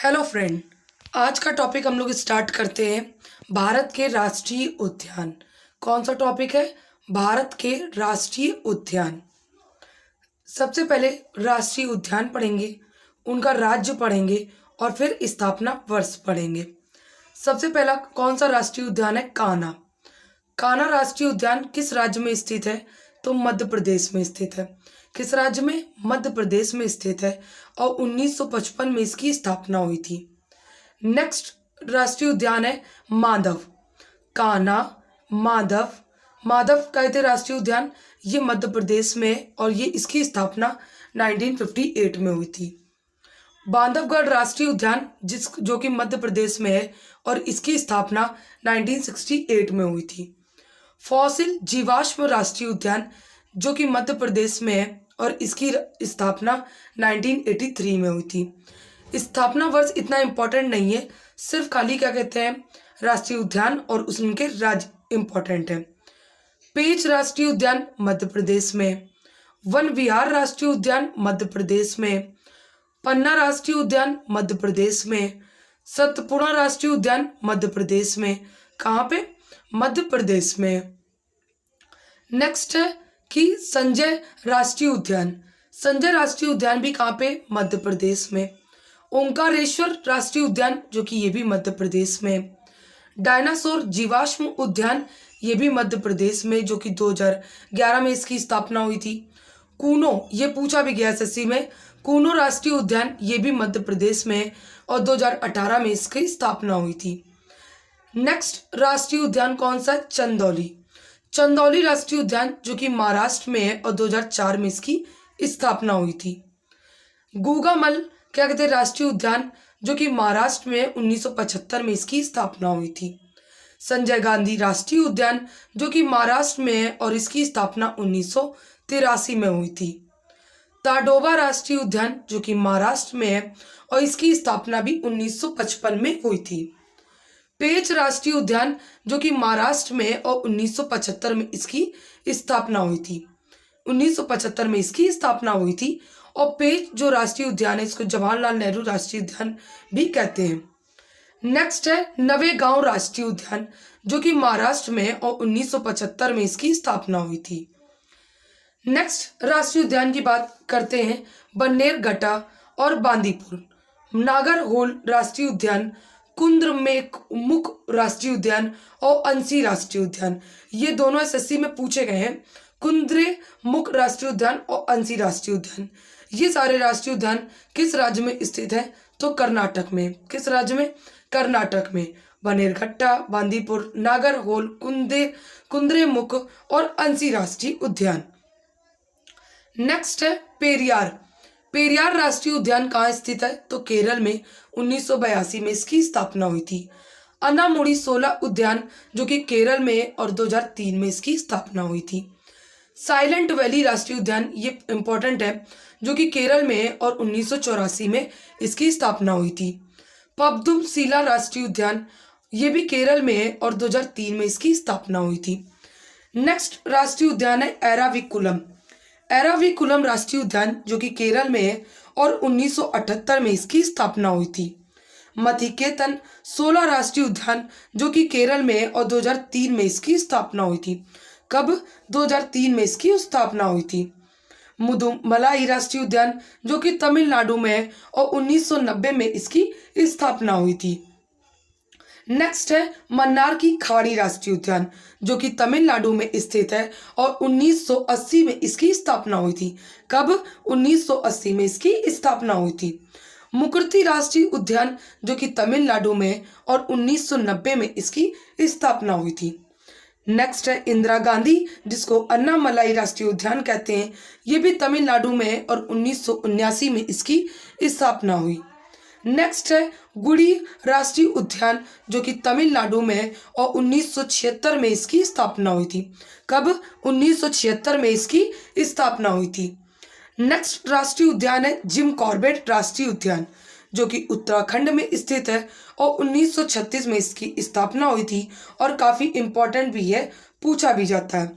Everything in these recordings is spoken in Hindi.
Hello friend. आज का टॉपिक हम लोग स्टार्ट करते हैं। भारत के राष्ट्रीय उद्यान। कौन सा टॉपिक है? भारत के राष्ट्रीय उद्यान। सबसे पहले राष्ट्रीय उद्यान पढ़ेंगे, उनका राज्य पढ़ेंगे और फिर स्थापना वर्ष पढ़ेंगे। सबसे पहला कौन सा राष्ट्रीय उद्यान है? कान्हा। कान्हा राष्ट्रीय उद्यान किस राज्य में स्थित है? तो मध्य प्रदेश में स्थित है। किस राज्य में? मध्य प्रदेश में स्थित है और 1955 में इसकी स्थापना हुई थी। नेक्स्ट राष्ट्रीय उद्यान है माधव। कान्हा, माधव, माधव कहते राष्ट्रीय उद्यान, ये मध्य प्रदेश में है और ये इसकी स्थापना 1958 में हुई थी। बांधवगढ़ राष्ट्रीय उद्यान जो कि मध्य प्रदेश में है और इसकी स्थापना 1968 में हुई थी। फॉसिल जीवाश्म राष्ट्रीय उद्यान जो कि मध्य प्रदेश में है और इसकी स्थापना 1983 में हुई थी। स्थापना वर्ष इतना इम्पोर्टेंट नहीं है, सिर्फ खाली क्या कहते हैं राष्ट्रीय उद्यान और उनके राज्य इम्पोर्टेंट है। पेंच राष्ट्रीय उद्यान मध्य प्रदेश में, वन विहार राष्ट्रीय उद्यान मध्य प्रदेश में, पन्ना राष्ट्रीय उद्यान मध्य प्रदेश में, सतपुड़ा राष्ट्रीय उद्यान मध्य प्रदेश में। कहाँ पे? मध्य प्रदेश में। नेक्स्ट है कि संजय राष्ट्रीय उद्यान। संजय राष्ट्रीय उद्यान भी कहाँ पे? मध्य प्रदेश में। ओंकारेश्वर राष्ट्रीय उद्यान जो कि ये भी मध्य प्रदेश में। डायनासोर जीवाश्म उद्यान ये भी मध्य प्रदेश में, जो कि 2011 में इसकी स्थापना हुई थी। कूनो, ये पूछा भी गया एसएससी में, कूनो राष्ट्रीय उद्यान ये भी मध्य प्रदेश में और 2018 में इसकी स्थापना हुई थी। नेक्स्ट राष्ट्रीय उद्यान कौन सा? चंदौली। चंदौली राष्ट्रीय उद्यान जो कि महाराष्ट्र में है और 2004 में इसकी स्थापना हुई थी। गूगामल क्या कहते हैं राष्ट्रीय उद्यान जो कि महाराष्ट्र में 1975 में इसकी स्थापना हुई थी। संजय गांधी राष्ट्रीय उद्यान जो कि महाराष्ट्र में है और इसकी स्थापना 1983 में हुई थी। ताडोबा राष्ट्रीय उद्यान जो कि महाराष्ट्र में है और इसकी स्थापना भी 1955 में हुई थी। पेंच राष्ट्रीय उद्यान जो कि महाराष्ट्र में है और 1975 में इसकी स्थापना हुई थी। 1975 में इसकी स्थापना हुई थी और पेंच जो राष्ट्रीय उद्यान है इसको जवाहरलाल नेहरू राष्ट्रीय उद्यान भी कहते हैं। नेक्स्ट है नवेगांव राष्ट्रीय उद्यान जो कि महाराष्ट्र में है और 1975 में इसकी स्थापना हुई थी। नेक्स्ट राष्ट्रीय उद्यान की बात करते हैं बन्नेरघट्टा और बांदीपुर। नागरहोल राष्ट्रीय उद्यान, कुद्रेमुख राष्ट्रीय उद्यान और अंसी राष्ट्रीय उद्यान, ये दोनों एसएससी में पूछे गए हैं। कुद्रेमुख राष्ट्रीय उद्यान और अंसी राष्ट्रीय उद्यान, ये सारे राष्ट्रीय उद्यान किस राज्य में स्थित है? तो कर्नाटक में। किस राज्य में? कर्नाटक में। बन्नेरघट्टा, बांदीपुर, नागरहोल, कुद्रेमुख और अंसी राष्ट्रीय उद्यान। नेक्स्ट है पेरियार। पेरियार राष्ट्रीय उद्यान कहाँ स्थित है? तो केरल में 1982 में इसकी स्थापना हुई थी। अनामुडी शोला उद्यान जो कि केरल में है और 2003 में इसकी स्थापना हुई थी। साइलेंट वैली राष्ट्रीय उद्यान ये इम्पोर्टेंट है जो कि केरल में है और 1984 में इसकी स्थापना हुई थी। पबदुम सीला राष्ट्रीय उद्यान ये भी केरल में है और 2003 में इसकी स्थापना हुई थी। नेक्स्ट राष्ट्रीय उद्यान है एराविकुलम। एराविकुलम राष्ट्रीय उद्यान जो कि केरल में है और 1978 में इसकी स्थापना हुई थी। मथिकेतन 16 राष्ट्रीय उद्यान जो कि केरल में है और 2003 में इसकी स्थापना हुई थी। कब? 2003 में इसकी स्थापना हुई थी। मुदुमलाई राष्ट्रीय उद्यान जो कि तमिलनाडु में है और 1990 में इसकी स्थापना हुई थी। नेक्स्ट है मन्नार की खाड़ी राष्ट्रीय उद्यान जो कि तमिलनाडु में स्थित है और 1980 में इसकी स्थापना हुई थी। कब? 1980 में इसकी स्थापना हुई थी। मुकृति राष्ट्रीय उद्यान जो कि तमिलनाडु में और 1990 में इसकी स्थापना हुई थी। नेक्स्ट है इंदिरा गांधी जिसको अन्नामलाई राष्ट्रीय उद्यान कहते हैं, ये भी तमिलनाडु में है और 1979 में इसकी स्थापना हुई। नेक्स्ट है गुड़ी राष्ट्रीय उद्यान जो कि तमिलनाडु में है और 1976 में इसकी स्थापना हुई थी। कब? 1976 में इसकी स्थापना हुई थी। नेक्स्ट राष्ट्रीय उद्यान है जिम कॉर्बेट राष्ट्रीय उद्यान जो कि उत्तराखंड में स्थित है और 1936 में इसकी स्थापना हुई थी और काफ़ी इम्पोर्टेंट भी है, पूछा भी जाता है।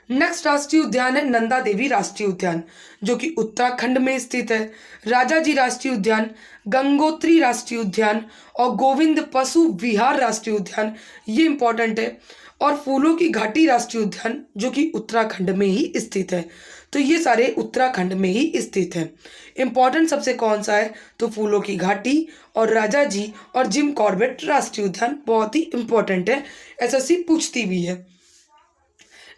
नेक्स्ट राष्ट्रीय उद्यान है नंदा देवी राष्ट्रीय उद्यान, जो कि उत्तराखंड में स्थित है। राजाजी राष्ट्रीय उद्यान, गंगोत्री राष्ट्रीय उद्यान और गोविंद पशु विहार राष्ट्रीय उद्यान, ये इंपॉर्टेंट है। और फूलों की घाटी राष्ट्रीय उद्यान, जो कि उत्तराखंड में ही स्थित है। तो ये सारे उत्तराखंड में ही स्थित है। इंपॉर्टेंट सबसे कौन सा है, तो फूलों की घाटी और राजाजी और जिम कॉर्बेट राष्ट्रीय उद्यान बहुत ही इंपॉर्टेंट है, एसएससी पूछती भी है।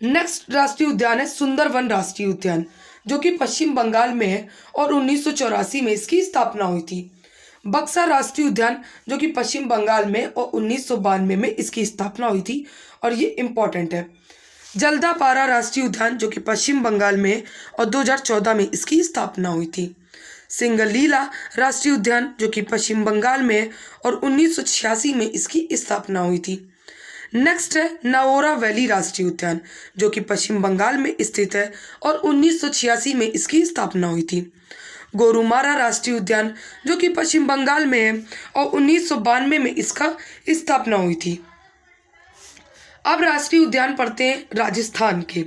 नेक्स्ट राष्ट्रीय उद्यान है सुंदरवन राष्ट्रीय उद्यान, जो कि पश्चिम बंगाल में है और 1984 में इसकी स्थापना हुई थी। बक्सा राष्ट्रीय उद्यान, जो कि पश्चिम बंगाल में और 1992 में इसकी स्थापना हुई थी और ये इम्पॉर्टेंट है। जल्दापारा राष्ट्रीय उद्यान, जो कि पश्चिम बंगाल में और 2014 में इसकी स्थापना हुई थी। सिंगलीला राष्ट्रीय उद्यान, जो कि पश्चिम बंगाल में और 1986 में इसकी स्थापना हुई थी। नेक्स्ट है नाओरा वैली राष्ट्रीय उद्यान, जो कि पश्चिम बंगाल में स्थित है और 1986 में इसकी स्थापना हुई थी। गोरुमारा राष्ट्रीय उद्यान, जो कि पश्चिम बंगाल में है और 1992 में इसका स्थापना हुई थी। अब राष्ट्रीय उद्यान पढ़ते हैं राजस्थान के।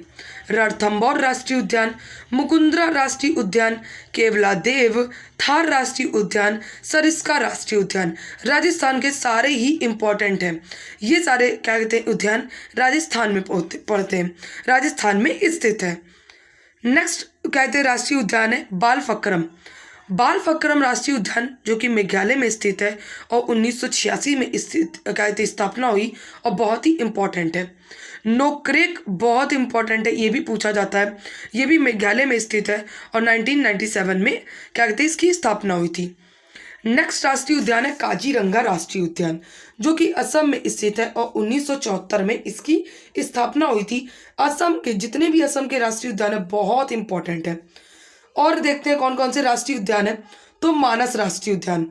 रणथंभौर राष्ट्रीय उद्यान, मुकुंदरा राष्ट्रीय उद्यान, केवलादेव, थार राष्ट्रीय उद्यान, सरिस्का राष्ट्रीय उद्यान, राजस्थान के सारे ही इम्पोर्टेंट हैं। ये सारे क्या कहते हैं उद्यान राजस्थान में पड़ते हैं, राजस्थान में स्थित है। नेक्स्ट कहते हैं राष्ट्रीय उद्यान है बालफक्रम। बालफक्रम राष्ट्रीय उद्यान, जो कि मेघालय में स्थित है और 1986 में स्थित कहते स्थापना हुई और बहुत ही इम्पोर्टेंट है। नोक्रेक बहुत इंपॉर्टेंट है, ये भी पूछा जाता है। ये भी मेघालय में स्थित है और 1997 में क्या कहते हैं इसकी स्थापना हुई थी। नेक्स्ट राष्ट्रीय उद्यान है काजीरंगा राष्ट्रीय उद्यान, जो कि असम में स्थित है और 1974 में इसकी स्थापना हुई थी। असम के जितने भी असम के राष्ट्रीय उद्यान है बहुत इंपॉर्टेंट है। और देखते हैं कौन कौन से राष्ट्रीय उद्यान है। तो मानस राष्ट्रीय उद्यान,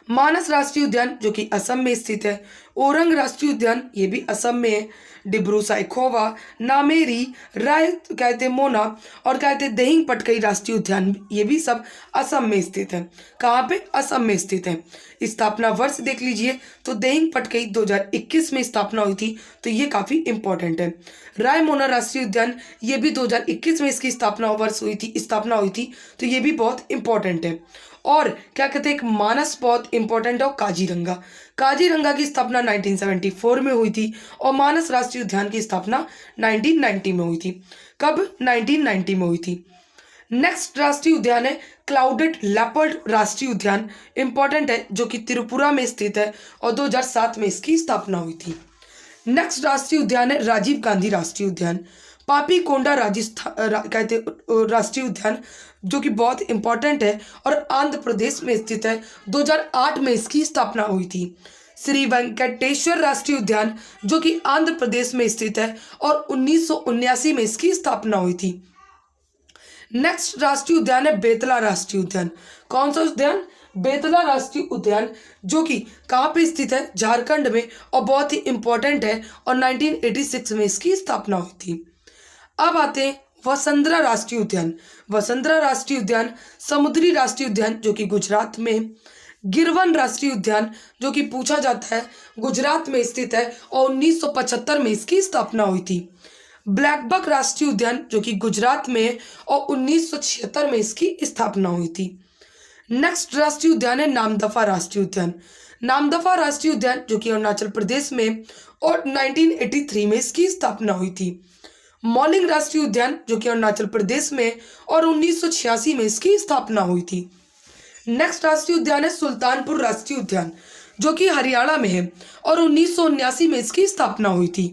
मानस राष्ट्रीय उद्यान जो कि असम में स्थित है। ओरंग राष्ट्रीय उद्यान, ये भी असम में है। डिब्रू साइखोवा, नामेरी, राय कहते मोना और कहते दिहिंग पटकई राष्ट्रीय उद्यान, ये भी सब असम में स्थित है। कहाँ पे, असम में स्थित है। स्थापना वर्ष देख लीजिए तो दिहिंग पटकई 2021 में स्थापना हुई थी, तो ये काफ़ी इंपॉर्टेंट है। रायमोना राष्ट्रीय उद्यान, ये भी 2021 में इसकी स्थापना हुई थी, तो ये भी बहुत इंपॉर्टेंट है। और क्या कहते हैं एक मानस बहुत इंपॉर्टेंट है, और काजीरंगा। काजीरंगा की स्थापना 1974 में हुई थी और मानस राष्ट्रीय उद्यान की स्थापना 1990 में हुई थी। कब, 1990 में हुई थी। नेक्स्ट राष्ट्रीय उद्यान है क्लाउडेड लेपर्ड राष्ट्रीय उद्यान, इंपॉर्टेंट है, जो कि त्रिपुरा में स्थित है और 2007 में इसकी स्थापना हुई थी। नेक्स्ट राष्ट्रीय उद्यान है राजीव गांधी राष्ट्रीय उद्यान, पापी कोंडा कहते राष्ट्रीय उद्यान, जो कि बहुत इंपॉर्टेंट है और आंध्र प्रदेश में स्थित है। 2008 में इसकी स्थापना हुई थी। श्री वेंकटेश्वर राष्ट्रीय उद्यान, जो कि आंध्र प्रदेश में स्थित है और 1979 में इसकी स्थापना हुई थी। नेक्स्ट राष्ट्रीय उद्यान है बेतला राष्ट्रीय उद्यान। कौन सा उद्यान, बेतला राष्ट्रीय उद्यान, जो कि कहाँ पे स्थित है, झारखंड में, और बहुत ही इंपॉर्टेंट है और 1986 में इसकी स्थापना हुई थी। अब आते हैं वसुंधरा राष्ट्रीय उद्यान। वसुंधरा राष्ट्रीय उद्यान समुद्री राष्ट्रीय उद्यान, जो कि गुजरात में। गिरवन राष्ट्रीय उद्यान, जो कि पूछा जाता है, गुजरात में स्थित है और 1975 में इसकी स्थापना हुई थी। ब्लैकबक राष्ट्रीय उद्यान, जो कि गुजरात में और 1976 में इसकी स्थापना हुई थी। नेक्स्ट राष्ट्रीय उद्यान है नामदफा राष्ट्रीय उद्यान। नामदफा राष्ट्रीय उद्यान, जो कि अरुणाचल प्रदेश में और 1983 में इसकी स्थापना हुई थी। मौलिंग राष्ट्रीय उद्यान, जो कि अरुणाचल प्रदेश में और 1986 में इसकी स्थापना हुई थी। नेक्स्ट राष्ट्रीय उद्यान है सुल्तानपुर राष्ट्रीय उद्यान, जो कि हरियाणा में है और 1979 में इसकी स्थापना हुई थी।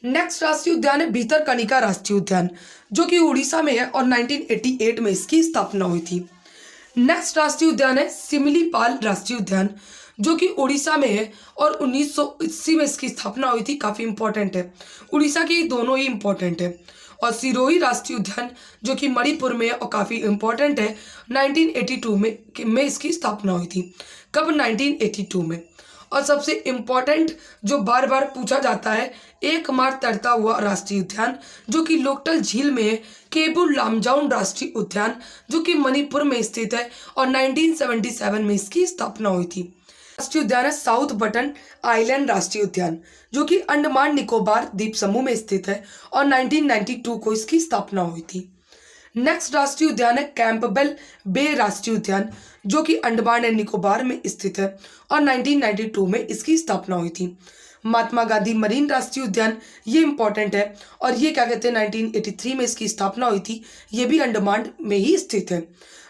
नेक्स्ट राष्ट्रीय उद्यान है भीतरकनिका राष्ट्रीय उद्यान, जो कि उड़ीसा में है और 1988 में इसकी स्थापना हुई थी। नेक्स्ट राष्ट्रीय उद्यान है सिमिलीपाल राष्ट्रीय उद्यान, जो कि उड़ीसा में है और 1980 में इसकी स्थापना हुई थी। काफ़ी इंपॉर्टेंट है, उड़ीसा के दोनों ही इंपॉर्टेंट है। और सिरोही राष्ट्रीय उद्यान, जो कि मणिपुर में है और काफ़ी इंपॉर्टेंट है, 1982 में इसकी स्थापना हुई थी। कब, 1982 में। और सबसे इम्पॉर्टेंट जो बार बार पूछा जाता है, एक मार्ग तैरता हुआ राष्ट्रीय उद्यान, जो कि लोकटल झील में है, केबुल लामजाउन राष्ट्रीय उद्यान, जो कि मणिपुर में स्थित है और 1977 में इसकी स्थापना हुई थी। राष्ट्रीय उद्यान है साउथ बटन आइलैंड राष्ट्रीय उद्यान, जो कि अंडमान निकोबार द्वीप समूह में स्थित है और 1992 को इसकी स्थापना हुई थी। नेक्स्ट राष्ट्रीय उद्यान है कैंपबेल बे राष्ट्रीय उद्यान, जो कि अंडमान एंड निकोबार में स्थित है और 1992 में इसकी स्थापना हुई थी। महात्मा गांधी मरीन राष्ट्रीय उद्यान, ये इंपॉर्टेंट है और ये क्या कहते हैं 1983 में इसकी स्थापना हुई थी, ये भी अंडमान में ही स्थित है।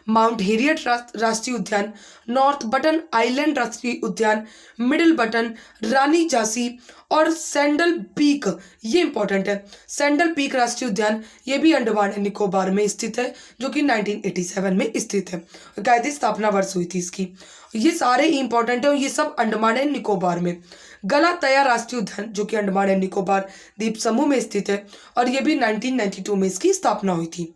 माउंट हेरियट राष्ट्रीय उद्यान, नॉर्थ बटन आइलैंड राष्ट्रीय उद्यान, मिडिल बटन, रानी झांसी और सैंडल पीक, ये इंपॉर्टेंट है। सैंडल पीक राष्ट्रीय उद्यान ये भी अंडमान एंड निकोबार में स्थित है, जो कि 1987 में स्थित है। कायदे स्थापना वर्ष हुई थी इसकी। ये सारे इंपॉर्टेंट है और ये सब अंडमान एंड निकोबार में। गलातया राष्ट्रीय उद्यान, जो कि अंडमान एंड निकोबार द्वीप समूह में स्थित है और ये भी 1992 में इसकी स्थापना हुई थी।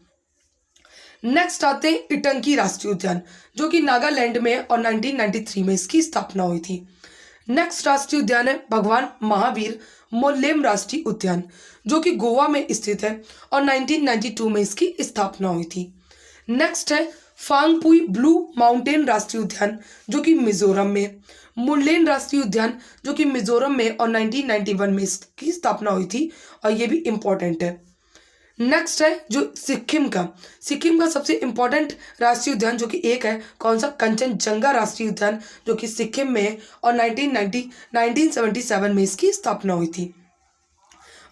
नेक्स्ट आते हैं इटंकी राष्ट्रीय उद्यान, जो कि नागालैंड में और 1993 में इसकी स्थापना हुई थी। नेक्स्ट राष्ट्रीय उद्यान है भगवान महावीर मोल्लेम राष्ट्रीय उद्यान, जो कि गोवा में स्थित है और 1992 में इसकी स्थापना हुई थी। नेक्स्ट है फांगपुई ब्लू माउंटेन राष्ट्रीय उद्यान, जो कि मिजोरम में। मुल्लेन राष्ट्रीय उद्यान, जो कि मिजोरम में और 1991 में इसकी स्थापना हुई थी और ये भी इंपॉर्टेंट है। नेक्स्ट है जो सिक्किम का सबसे इंपॉर्टेंट राष्ट्रीय उद्यान, जो कि एक है कौन सा, कंचनजंगा राष्ट्रीय उद्यान, जो कि सिक्किम में और 1977 में इसकी स्थापना हुई थी।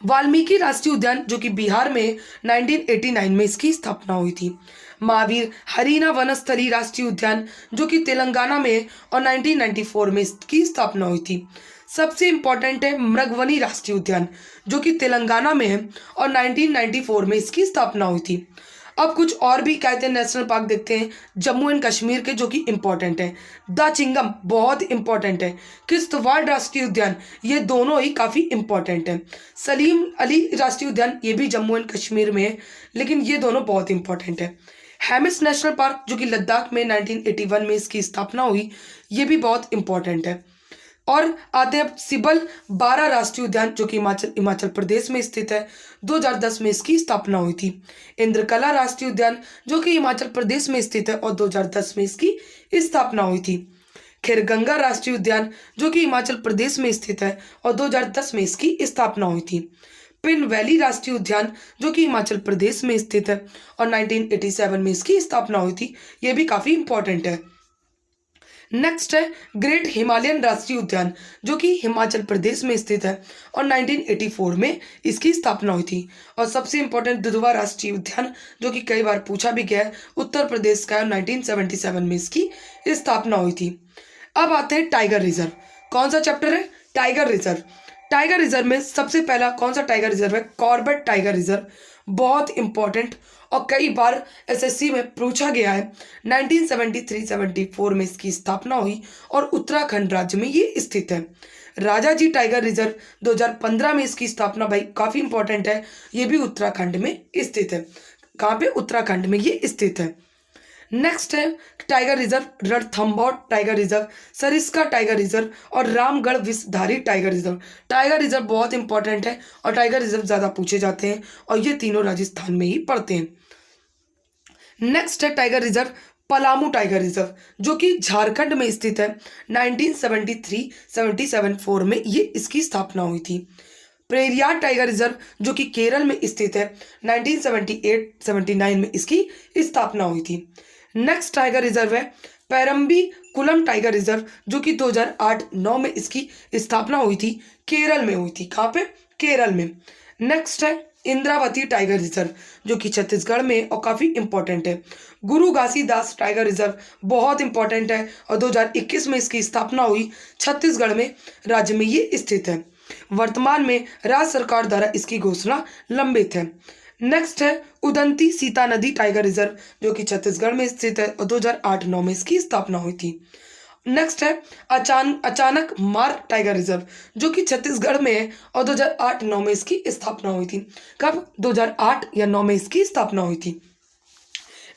वाल्मीकि राष्ट्रीय उद्यान, जो कि बिहार में 1989 में इसकी स्थापना हुई थी। महावीर हरीना वनस्थली राष्ट्रीय उद्यान, जो कि तेलंगाना में और 1994 में इसकी स्थापना हुई थी। सबसे इंपॉर्टेंट है मृगवनी राष्ट्रीय उद्यान, जो कि तेलंगाना में है और 1994 में इसकी स्थापना हुई थी। अब कुछ और भी कहते हैं नेशनल पार्क देखते हैं जम्मू एंड कश्मीर के, जो कि इंपॉर्टेंट है। द चिंगम बहुत इंपॉर्टेंट है। किश्तवाड़ राष्ट्रीय उद्यान, ये दोनों ही काफ़ी इंपॉर्टेंट है। सलीम अली राष्ट्रीय उद्यान, ये भी जम्मू एंड कश्मीर में है, लेकिन ये दोनों बहुत इंपॉर्टेंट है। हेमिस नेशनल पार्क, जो कि लद्दाख में 1981 में इसकी स्थापना हुई, ये भी बहुत इंपॉर्टेंट है। और आते हैं सिबल 12 राष्ट्रीय उद्यान, जो कि हिमाचल प्रदेश में स्थित है, 2010 में इसकी स्थापना हुई थी। इंद्रकला राष्ट्रीय उद्यान, जो कि हिमाचल प्रदेश में स्थित है और 2010 में इसकी स्थापना हुई थी। खैरगंगा राष्ट्रीय उद्यान, जो कि हिमाचल प्रदेश में स्थित है और 2010 में इसकी स्थापना हुई थी। पिन वैली राष्ट्रीय उद्यान, जो कि हिमाचल प्रदेश में स्थित है और 1987 में इसकी स्थापना हुई थी, ये भी काफ़ी इंपॉर्टेंट है। नेक्स्ट है ग्रेट हिमालयन राष्ट्रीय उद्यान, जो कि हिमाचल प्रदेश में स्थित है और 1984 में इसकी स्थापना हुई थी। और सबसे इंपॉर्टेंट दुधवा राष्ट्रीय उद्यान, जो कि कई बार पूछा भी गया है, उत्तर प्रदेश का है, 1977 में इसकी स्थापना हुई थी। अब आते हैं टाइगर रिजर्व। कौन सा चैप्टर है, टाइगर रिजर्व। टाइगर रिजर्व में सबसे पहला कौन सा टाइगर रिजर्व है, कॉर्बेट टाइगर रिजर्व, बहुत इंपॉर्टेंट और कई बार एसएससी में पूछा गया है। 1973-74 में इसकी स्थापना हुई और उत्तराखंड राज्य में ये स्थित है। राजाजी टाइगर रिजर्व 2015 में इसकी स्थापना, भाई काफ़ी इंपॉर्टेंट है, ये भी उत्तराखंड में स्थित है। कहाँ पे, उत्तराखंड में ये स्थित है। नेक्स्ट है tiger reserve Ranthambore tiger reserve, Sariska tiger reserve और Ramgarh Vishdhari tiger reserve. Tiger reserve बहुत इंपॉर्टेंट है और टाइगर रिजर्व ज़्यादा पूछे जाते हैं और ये तीनों राजस्थान में ही पड़ते हैं। नेक्स्ट है tiger reserve Palamu tiger reserve, जो कि झारखंड में स्थित है। 1973-74 में ये इसकी स्थापना हुई थी। पेरियार टाइगर रिजर्व, जो कि केरल में स्थित है, 1978-79 में इसकी स्थापना हुई थी। नेक्स्ट टाइगर रिजर्व है पेरम्बी कुलम टाइगर रिजर्व, जो कि 2008-9 में इसकी स्थापना हुई थी, केरल में हुई थी। कहाँ पे, केरल में। नेक्स्ट है इंद्रावती टाइगर रिजर्व, जो कि छत्तीसगढ़ में और काफ़ी इंपॉर्टेंट है। गुरु घासीदास टाइगर रिजर्व बहुत इंपॉर्टेंट है और 2021 में इसकी स्थापना हुई, छत्तीसगढ़ में राज्य में ये स्थित है। वर्तमान में राज्य सरकार द्वारा इसकी घोषणा लंबित है। नेक्स्ट है उदंती सीता नदी टाइगर रिजर्व, जो कि छत्तीसगढ़ में स्थित है और 2008-9 में इसकी स्थापना हुई थी। नेक्स्ट है अचानक मार टाइगर रिजर्व, जो कि छत्तीसगढ़ में है और 2008-9 में इसकी स्थापना हुई थी। कब, 2008 या 9 में इसकी स्थापना हुई थी।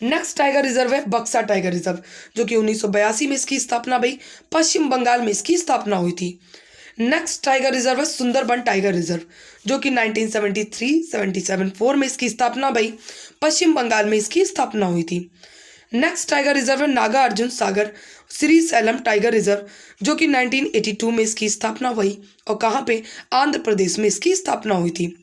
नेक्स्ट टाइगर रिजर्व है बक्सा टाइगर रिजर्व, जो कि 1982 में इसकी स्थापना भाई पश्चिम बंगाल में इसकी स्थापना हुई थी। नेक्स्ट टाइगर रिजर्व है सुंदरबन टाइगर रिजर्व, जो कि 1973-74 में इसकी स्थापना भाई पश्चिम बंगाल में इसकी स्थापना हुई थी। नेक्स्ट टाइगर रिजर्व है Nagarjuna Sagar Shri slam tiger reserve, जो कि 1982 में इसकी स्थापना हुई और कहाँ पे, आंध्र प्रदेश में इसकी स्थापना हुई थी।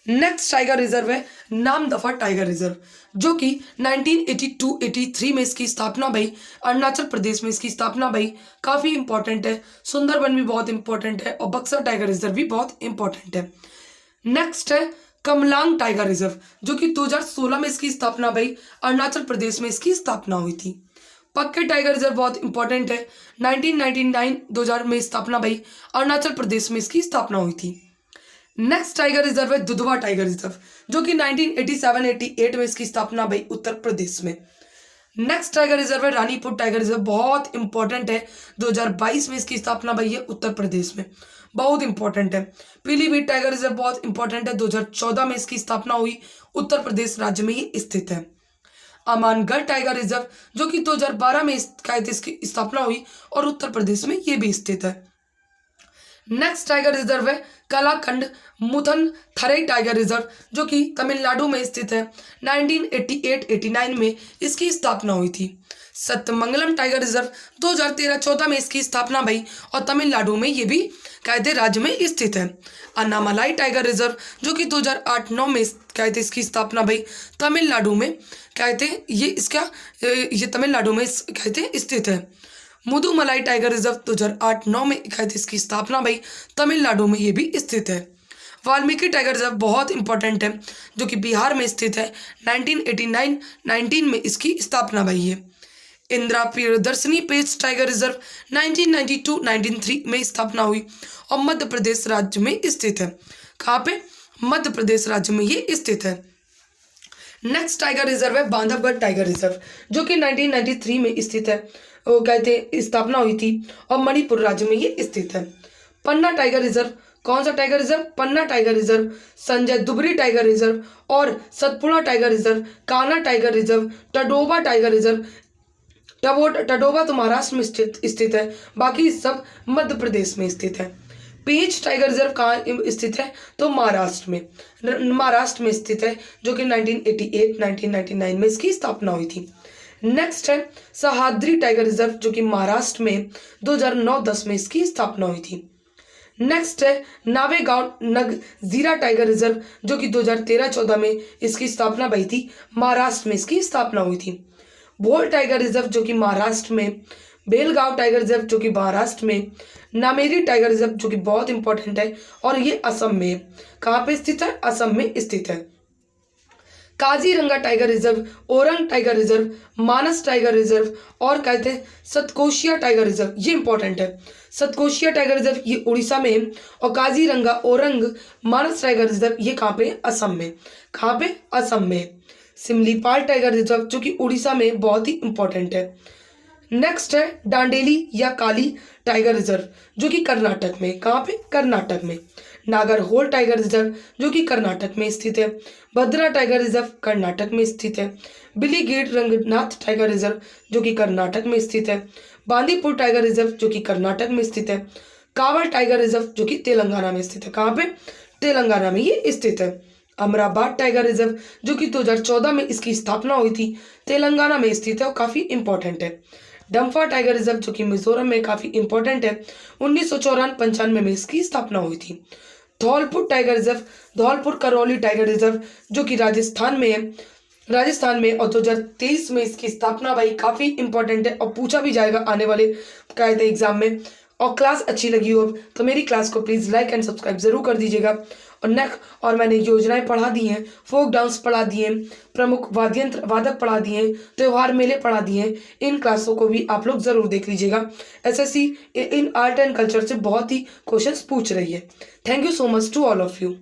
नेक्स्ट टाइगर रिजर्व है नामदफा टाइगर रिजर्व, जो कि 1982-83 में इसकी स्थापना हुई, अरुणाचल प्रदेश में इसकी स्थापना हुई, काफ़ी इंपॉर्टेंट है। सुंदरबन भी बहुत इंपॉर्टेंट है और बक्सर टाइगर रिजर्व भी बहुत इंपॉर्टेंट है। नेक्स्ट है कमलांग टाइगर रिजर्व, जो कि 2016 में इसकी स्थापना हुई, अरुणाचल प्रदेश में इसकी स्थापना हुई थी। पक्के टाइगर रिजर्व बहुत इंपॉर्टेंट है, 1999-2000 में स्थापना हुई, अरुणाचल प्रदेश में इसकी स्थापना हुई थी। नेक्स्ट टाइगर रिजर्व है दुधवा टाइगर रिजर्व, जो कि 1987-88 में इसकी स्थापना हुई, उत्तर प्रदेश में। नेक्स्ट टाइगर रिजर्व है रानीपुर टाइगर रिजर्व, बहुत इंपॉर्टेंट है, 2022 में इसकी स्थापना हुई है, उत्तर प्रदेश में, बहुत इंपॉर्टेंट है। पीलीभीत टाइगर रिजर्व बहुत इंपॉर्टेंट है, 2014 में इसकी स्थापना हुई, उत्तर प्रदेश राज्य में ये स्थित है। अमानगढ़ टाइगर रिजर्व, जो कि 2012 में इसकी स्थापना हुई और उत्तर प्रदेश में ये भी स्थित है। नेक्स्ट टाइगर रिजर्व है कालाखंड मुथन थरई टाइगर रिजर्व, जो कि तमिलनाडु में स्थित है, 1988-89 में इसकी स्थापना हुई थी। सतमंगलम टाइगर रिजर्व 2013-14 में इसकी स्थापना हुई और तमिलनाडु में ये भी कहते राज्य में स्थित है। अन्नामलाई टाइगर रिजर्व, जो कि 2008-9 में कहते इसकी स्थापना हुई, तमिलनाडु में कहते ये तमिलनाडु में कहते स्थित है। मुदुमलाई टाइगर रिजर्व 2008-9 में कहते इसकी स्थापना हुई, तमिलनाडु में ये भी स्थित है। वाल्मीकि टाइगर रिजर्व बहुत इंपॉर्टेंट है, जो कि बिहार में स्थित है, 1989-19 में इसकी स्थापना हुई है। इंदिरा प्रियदर्शनी पेंच टाइगर रिजर्व 1992-93 में स्थापना हुई और मध्य प्रदेश राज्य में स्थित है। कहाँ पे, मध्य प्रदेश राज्य में ये स्थित है। नेक्स्ट टाइगर रिजर्व है बांधवगढ़ टाइगर रिजर्व, जो कि 1993 में स्थित है, वो कहते स्थापना हुई थी और मणिपुर राज्य में ये स्थित है। पन्ना टाइगर रिजर्व, कौन सा tiger reserve, Panna tiger reserve, Sanjay Dubri tiger reserve और Satpura tiger reserve, Kanha tiger reserve, Tadoba tiger reserve. Tadoba तो महाराष्ट्र में स्थित है, बाकी सब मध्य प्रदेश में स्थित है। पेंच टाइगर रिजर्व कहाँ स्थित है, तो महाराष्ट्र में स्थित है, जो कि 1988-1999 में इसकी स्थापना हुई थी। नेक्स्ट है सहाद्री टाइगर रिजर्व, जो कि महाराष्ट्र में 2009-10 में इसकी स्थापना हुई थी। नेक्स्ट है नावेगांव नगजीरा टाइगर रिजर्व, जो कि 2013-14 में इसकी स्थापना हुई थी, महाराष्ट्र में इसकी स्थापना हुई थी। भोल टाइगर रिजर्व, जो कि महाराष्ट्र में, बेलगांव टाइगर रिजर्व, जो कि महाराष्ट्र में, नामेरी टाइगर रिजर्व, जो कि बहुत इंपॉर्टेंट है और ये असम में, कहाँ पे स्थित है, असम में स्थित है। Kaziranga tiger reserve, Orang tiger reserve, Manas tiger reserve और कहते हैं सतकोशिया टाइगर रिजर्व, ये इंपॉर्टेंट है। सतकोशिया टाइगर रिजर्व ये उड़ीसा में और काजीरंगा, ओरंग, मानस टाइगर रिजर्व ये कहाँ पे, असम में, कहाँ पे, असम में। सिमलीपाल टाइगर रिजर्व, जो कि उड़ीसा में, बहुत ही इंपॉर्टेंट है। नेक्स्ट है डांडेली या काली टाइगर रिजर्व, जो कि कर्नाटक में, कहाँ पे, कर्नाटक में। नागरहोल टाइगर रिजर्व, जो कि कर्नाटक में स्थित है। भद्रा टाइगर रिजर्व कर्नाटक में स्थित है। बिलीगेट रंगनाथ टाइगर रिजर्व, जो कि कर्नाटक में स्थित है। बांदीपुर टाइगर रिजर्व, जो कि कर्नाटक में स्थित है। कावल टाइगर रिजर्व, जो कि तेलंगाना में स्थित है, कहाँ पे, तेलंगाना में ये स्थित है। अमराबाद टाइगर रिजर्व, जो कि 2014 में इसकी स्थापना हुई थी, तेलंगाना में स्थित है और काफ़ी इंपॉर्टेंट है। डम्फा टाइगर रिजर्व, जो कि मिजोरम में काफ़ी इंपॉर्टेंट है, 1994-95 में इसकी स्थापना हुई थी। Dholpur tiger reserve, Dholpur Karauli tiger reserve, जो कि राजस्थान में है, राजस्थान में, और 2023 में इसकी स्थापना हुई, काफ़ी इंपॉर्टेंट है और पूछा भी जाएगा आने वाले कायदे एग्जाम में। और क्लास अच्छी लगी हो तो मेरी क्लास को प्लीज़ लाइक एंड सब्सक्राइब जरूर कर दीजिएगा। और मैंने योजनाएं पढ़ा दी हैं, फोक डांस पढ़ा दिए, प्रमुख वाद्यंत्र वादक पढ़ा दिए, त्यौहार मेले पढ़ा दिए, इन क्लासों को भी आप लोग ज़रूर देख लीजिएगा। SSC in art and culture से बहुत ही क्वेश्चंस पूछ रही है। Thank you so much to all of you.